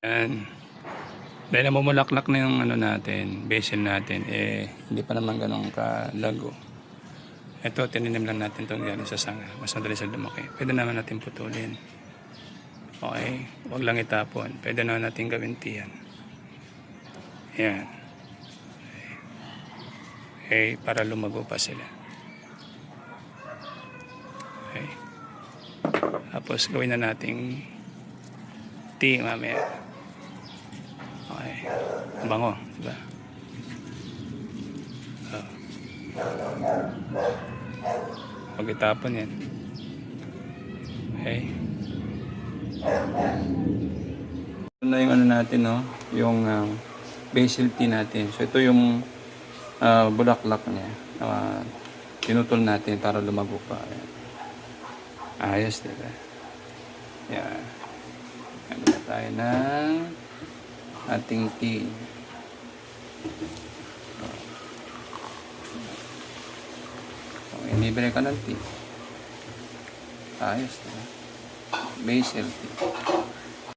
Yan. Dahil namumulaklak na yung ano natin, basil natin, hindi pa naman ganun kalago. Ito, tininim lang natin itong gano'n sa sanga. Mas madali sa lumaki. Pwede naman natin putulin. Okay? Huwag lang itapon. Pwede naman natin gawin tiyan. Yan. Okay, para lumago pa sila. Okay. Tapos gawin na nating tea mamaya. Okay. Bango, diba? Oh. Huwag itapon yan. Okay. Ito na yung ano natin, no? Yung basil tea natin. So ito yung bulaklak niya. Tinutol natin para lumago pa. Ayos, diba? Yan. Ano na tayo ng ating tea. Okay, nibili ka ng tea. Ayos, diba? Basil tea.